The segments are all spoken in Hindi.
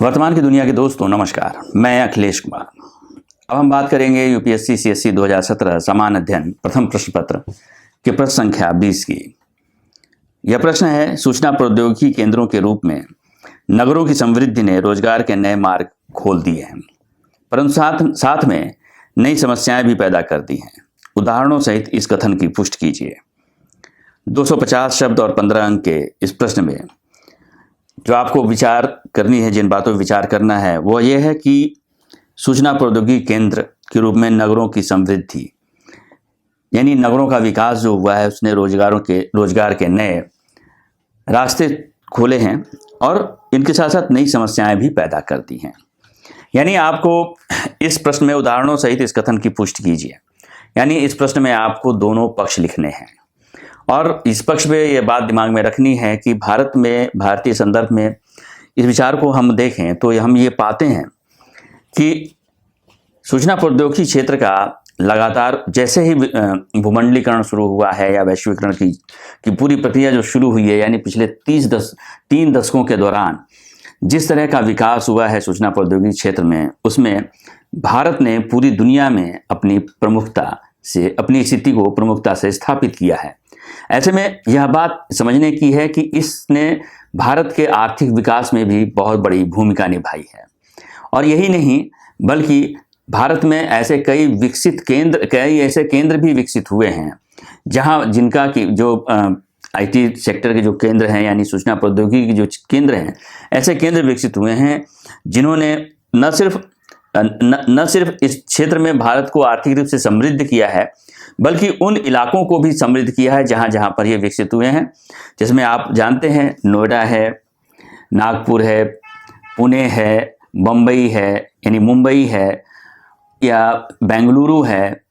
वर्तमान की दुनिया के दोस्तों नमस्कार, मैं अखिलेश कुमार। अब हम बात करेंगे यूपीएससी सीएसई 2017 समान अध्ययन प्रथम प्रश्न पत्र के प्रश्न संख्या 20 की। यह प्रश्न है, सूचना प्रौद्योगिकी केंद्रों के रूप में नगरों की समृद्धि ने रोजगार के नए मार्ग खोल दिए हैं, परंतु साथ में नई समस्याएं भी पैदा कर दी हैं। उदाहरणों सहित इस कथन की पुष्टि कीजिए। 250 शब्द और 15 अंक के इस प्रश्न में जो आपको विचार करनी है, जिन बातों पर विचार करना है वो ये है कि सूचना प्रौद्योगिकी केंद्र के रूप में नगरों की समृद्धि, यानी नगरों का विकास जो हुआ है उसने रोजगार के नए रास्ते खोले हैं और इनके साथ साथ नई समस्याएं भी पैदा कर दी हैं। यानी आपको इस प्रश्न में उदाहरणों सहित इस कथन की पुष्टि कीजिए। यानी इस प्रश्न में आपको दोनों पक्ष लिखने हैं और इस पक्ष में ये बात दिमाग में रखनी है कि भारतीय संदर्भ में इस विचार को हम देखें तो हम ये पाते हैं कि सूचना प्रौद्योगिकी क्षेत्र का लगातार जैसे ही भूमंडलीकरण शुरू हुआ है या वैश्वीकरण की पूरी प्रक्रिया जो शुरू हुई है, यानी पिछले 3 दशकों के दौरान जिस तरह का विकास हुआ है सूचना प्रौद्योगिकी क्षेत्र में, उसमें भारत ने पूरी दुनिया में अपनी स्थिति को प्रमुखता से स्थापित किया है। ऐसे में यह बात समझने की है कि इसने भारत के आर्थिक विकास में भी बहुत बड़ी भूमिका निभाई है। और यही नहीं बल्कि भारत में ऐसे कई ऐसे केंद्र भी विकसित हुए हैं जिनका कि जो आईटी सेक्टर के जो केंद्र हैं, यानी सूचना प्रौद्योगिकी के जो केंद्र हैं, ऐसे केंद्र विकसित हुए हैं जिन्होंने न सिर्फ इस क्षेत्र में भारत को आर्थिक रूप से समृद्ध किया है, बल्कि उन इलाकों को भी समृद्ध किया है जहां पर ये विकसित हुए हैं, जिसमें आप जानते हैं नोएडा है, नागपुर है, पुणे है, बम्बई है यानी मुंबई है, या बेंगलुरु है,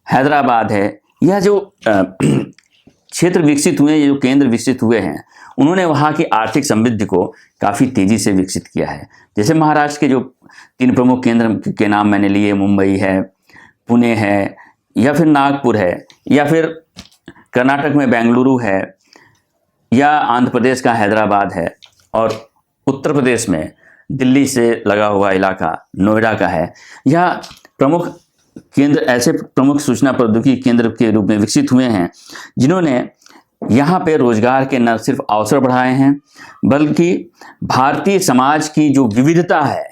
हैदराबाद है। यह जो क्षेत्र विकसित हुए, ये जो केंद्र विकसित हुए हैं, उन्होंने वहाँ की आर्थिक समृद्धि को काफ़ी तेज़ी से विकसित किया है। जैसे महाराष्ट्र के जो 3 प्रमुख केंद्र के नाम मैंने लिए, मुंबई है, पुणे है, या फिर नागपुर है, या फिर कर्नाटक में बेंगलुरु है, या आंध्र प्रदेश का हैदराबाद है, और उत्तर प्रदेश में दिल्ली से लगा हुआ इलाका नोएडा का है। यह प्रमुख केंद्र ऐसे प्रमुख सूचना प्रौद्योगिकी केंद्र के रूप में विकसित हुए हैं जिन्होंने यहाँ पे रोजगार के न सिर्फ अवसर बढ़ाए हैं, बल्कि भारतीय समाज की जो विविधता है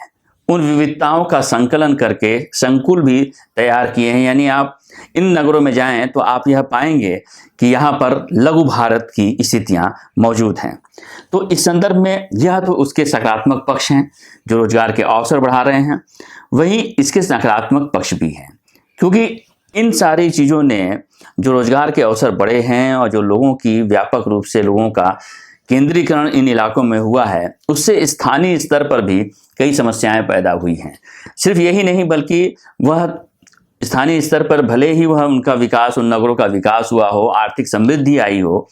उन विविधताओं का संकलन करके संकुल भी तैयार किए हैं। यानी आप इन नगरों में जाएं तो आप यह पाएंगे कि यहाँ पर लघु भारत की स्थितियाँ मौजूद हैं। तो इस संदर्भ में यह तो उसके सकारात्मक पक्ष हैं जो रोजगार के अवसर बढ़ा रहे हैं, वहीं इसके नकारात्मक पक्ष भी हैं, क्योंकि इन सारी चीज़ों ने जो रोजगार के अवसर बढ़े हैं और जो लोगों की व्यापक रूप से लोगों का केंद्रीकरण इन इलाकों में हुआ है, उससे स्थानीय स्तर पर भी कई समस्याएं पैदा हुई हैं। सिर्फ यही नहीं बल्कि वह स्थानीय स्तर पर भले ही वह उनका विकास, उन नगरों का विकास हुआ हो, आर्थिक समृद्धि आई हो,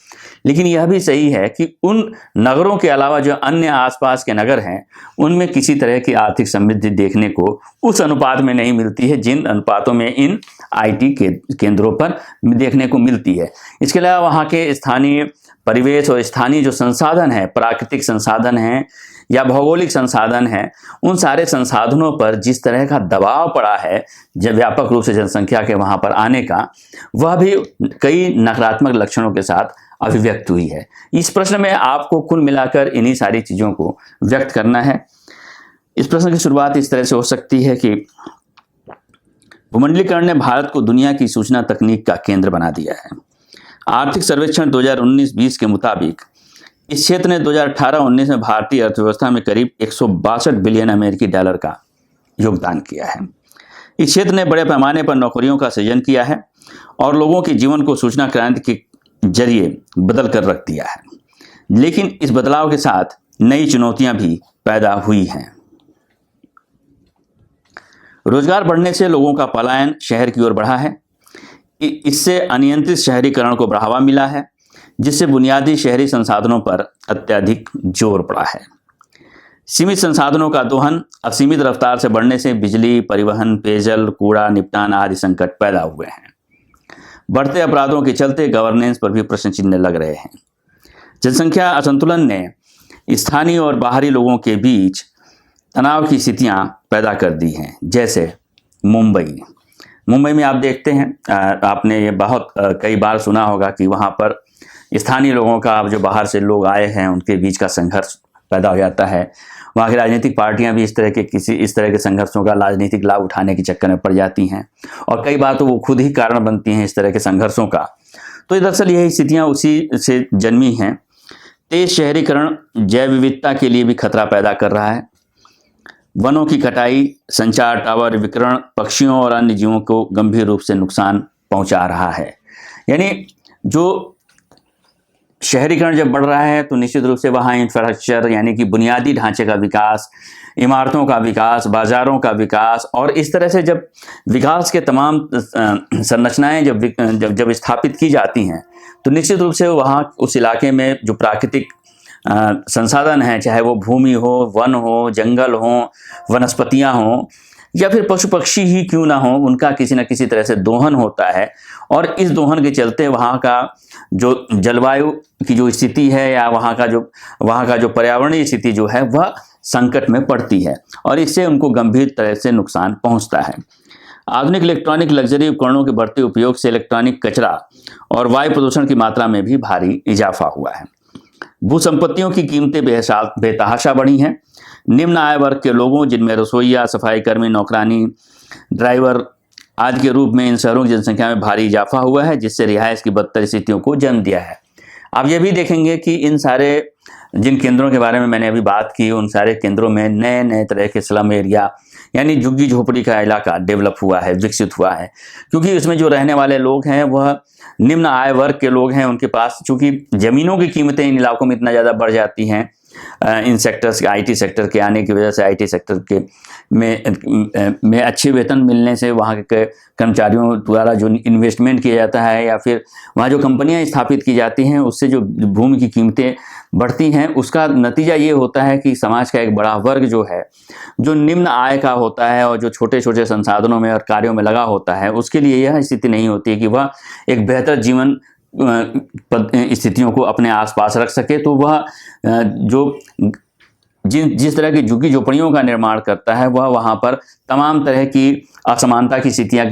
लेकिन यह भी सही है कि उन नगरों के अलावा जो अन्य आसपास के नगर हैं उनमें किसी तरह की आर्थिक समृद्धि देखने को उस अनुपात में नहीं मिलती है जिन अनुपातों में इन आईटी के केंद्रों पर देखने को मिलती है। इसके अलावा वहाँ के स्थानीय परिवेश और स्थानीय जो संसाधन है, प्राकृतिक संसाधन हैं या भौगोलिक संसाधन हैं, उन सारे संसाधनों पर जिस तरह का दबाव पड़ा है जब व्यापक रूप से जनसंख्या के वहाँ पर आने का, वह भी कई नकारात्मक लक्षणों के साथ अभिव्यक्त हुई है। इस प्रश्न में आपको कुल मिलाकर इन्हीं सारी चीज़ों को व्यक्त करना है। इस प्रश्न की शुरुआत इस तरह से हो सकती है कि भूमंडलीकरण ने भारत को दुनिया की सूचना तकनीक का केंद्र बना दिया है। आर्थिक सर्वेक्षण 2019-20 के मुताबिक इस क्षेत्र ने 2018-19 में भारतीय अर्थव्यवस्था में करीब 162 बिलियन अमेरिकी डॉलर का योगदान किया है। इस क्षेत्र ने बड़े पैमाने पर नौकरियों का सृजन किया है और लोगों के जीवन को सूचना क्रांति के जरिए बदल कर रख दिया है। लेकिन इस बदलाव के साथ नई चुनौतियां भी पैदा हुई हैं। रोजगार बढ़ने से लोगों का पलायन शहर की ओर बढ़ा है। इससे अनियंत्रित शहरीकरण को बढ़ावा मिला है, जिससे बुनियादी शहरी संसाधनों पर अत्यधिक जोर पड़ा है। सीमित संसाधनों का दोहन असीमित रफ्तार से बढ़ने से बिजली, परिवहन, पेयजल, कूड़ा निपटान आदि संकट पैदा हुए हैं। बढ़ते अपराधों के चलते गवर्नेंस पर भी प्रश्न चिन्ह लग रहे हैं। जनसंख्या असंतुलन ने स्थानीय और बाहरी लोगों के बीच तनाव की स्थितियां पैदा कर दी हैं। जैसे मुंबई में आप देखते हैं, आपने ये बहुत कई बार सुना होगा कि वहाँ पर स्थानीय लोगों का, जो बाहर से लोग आए हैं उनके बीच का संघर्ष पैदा हो जाता है। वहाँ की राजनीतिक पार्टियां भी इस तरह के संघर्षों का राजनीतिक लाभ उठाने के चक्कर में पड़ जाती हैं, और कई बार तो वो खुद ही कारण बनती हैं इस तरह के संघर्षों का। तो दरअसल यही स्थितियां उसी से जन्मी हैं। तेज शहरीकरण जैव विविधता के लिए भी खतरा पैदा कर रहा है। वनों की कटाई, संचार टावर विकिरण पक्षियों और अन्य जीवों को गंभीर रूप से नुकसान पहुंचा रहा है। यानी जो शहरीकरण जब बढ़ रहा है तो निश्चित रूप से वहाँ इंफ्रास्ट्रक्चर यानी कि बुनियादी ढांचे का विकास, इमारतों का विकास, बाजारों का विकास, और इस तरह से जब विकास के तमाम संरचनाएं जब स्थापित की जाती हैं तो निश्चित रूप से वहाँ उस इलाके में जो प्राकृतिक संसाधन हैं, चाहे वो भूमि हो, वन हो, जंगल हो, वनस्पतियाँ हों, या फिर पशु पक्षी ही क्यों ना हो, उनका किसी न किसी तरह से दोहन होता है। और इस दोहन के चलते वहाँ का जो जलवायु की जो स्थिति है या वहाँ का जो पर्यावरणीय स्थिति जो है वह संकट में पड़ती है, और इससे उनको गंभीर तरह से नुकसान पहुँचता है। आधुनिक इलेक्ट्रॉनिक लग्जरी उपकरणों के बढ़ते उपयोग से इलेक्ट्रॉनिक कचरा और वायु प्रदूषण की मात्रा में भी भारी इजाफा हुआ है। भूसंपत्तियों की कीमतें बेतहाशा बढ़ी हैं। निम्न आय वर्ग के लोगों, जिनमें रसोइया, सफाई कर्मी, नौकरानी, ड्राइवर आदि के रूप में इन शहरों की जनसंख्या में भारी इजाफा हुआ है, जिससे रिहाइश की बदतर स्थितियों को जन्म दिया है। आप ये भी देखेंगे कि इन सारे जिन केंद्रों के बारे में मैंने अभी बात की, उन सारे केंद्रों में नए नए तरह के स्लम एरिया यानी झुग्गी झोपड़ी का इलाका डेवलप हुआ है, विकसित हुआ है, क्योंकि उसमें जो रहने वाले लोग हैं वह निम्न आय वर्ग के लोग हैं। उनके पास चूंकि ज़मीनों की कीमतें इन इलाकों में इतना ज़्यादा बढ़ जाती हैं, इन सेक्टर्स IT सेक्टर के आने की वजह से, IT सेक्टर के में अच्छे वेतन मिलने से वहाँ के कर्मचारियों द्वारा जो इन्वेस्टमेंट किया जाता है या फिर वहाँ जो कंपनियाँ स्थापित की जाती हैं, उससे जो भूमि की कीमतें बढ़ती हैं, उसका नतीजा ये होता है कि समाज का एक बड़ा वर्ग जो है, जो निम्न आय का होता है और जो छोटे छोटे संसाधनों में और कार्यों में लगा होता है, उसके लिए यह स्थिति नहीं होती है कि वह एक बेहतर जीवन स्थितियों को अपने आसपास रख सके। तो वह जो जिस तरह की झुग्गी झोपड़ियों का निर्माण करता है, वह वहाँ पर तमाम तरह की असमानता की स्थितियाँ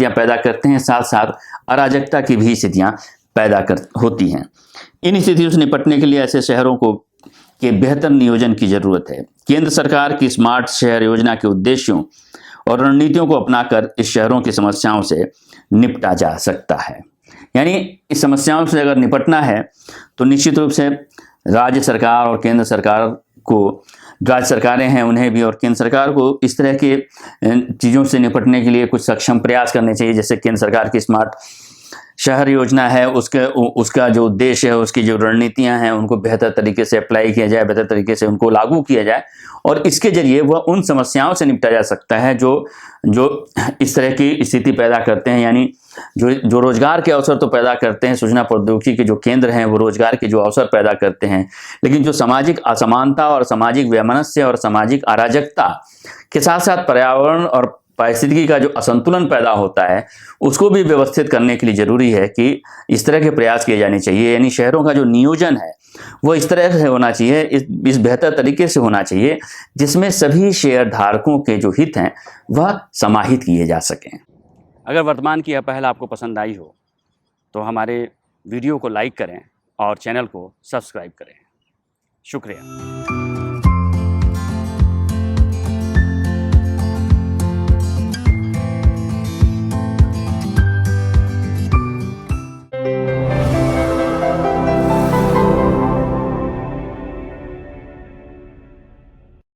पैदा करते हैं, साथ साथ अराजकता की भी स्थितियाँ पैदा होती हैं। इन स्थितियों से निपटने के लिए ऐसे शहरों के बेहतर नियोजन की जरूरत है। केंद्र सरकार की स्मार्ट शहर योजना के उद्देश्यों और रणनीतियों को अपनाकर इस शहरों की समस्याओं से निपटा जा सकता है। यानी इस समस्याओं से अगर निपटना है तो निश्चित रूप से राज्य सरकार और केंद्र सरकार को, राज्य सरकारें हैं उन्हें भी और केंद्र सरकार को इस तरह के चीज़ों से निपटने के लिए कुछ सक्षम प्रयास करने चाहिए। जैसे केंद्र सरकार की स्मार्ट शहर योजना है, उसका जो उद्देश्य है, उसकी जो रणनीतियां हैं, उनको बेहतर तरीके से अप्लाई किया जाए, बेहतर तरीके से उनको लागू किया जाए, और इसके जरिए वह उन समस्याओं से निपटा जा सकता है जो इस तरह की स्थिति पैदा करते हैं। यानी जो रोजगार के अवसर तो पैदा करते हैं, सूचना प्रौद्योगिकी के जो केंद्र हैं वो रोजगार के जो अवसर पैदा करते हैं, लेकिन जो सामाजिक असमानता और सामाजिक वैमनस्य और सामाजिक अराजकता के साथ साथ पर्यावरण और पारिस्थितिकी का जो असंतुलन पैदा होता है, उसको भी व्यवस्थित करने के लिए जरूरी है कि इस तरह के प्रयास किए जाने चाहिए। यानी शहरों का जो नियोजन है वो इस तरह से होना चाहिए, इस बेहतर तरीके से होना चाहिए, जिसमें सभी शेयर धारकों के जो हित हैं वह समाहित किए जा सकें। अगर वर्तमान की यह पहल आपको पसंद आई हो तो हमारे वीडियो को लाइक करें और चैनल को सब्सक्राइब करें। शुक्रिया।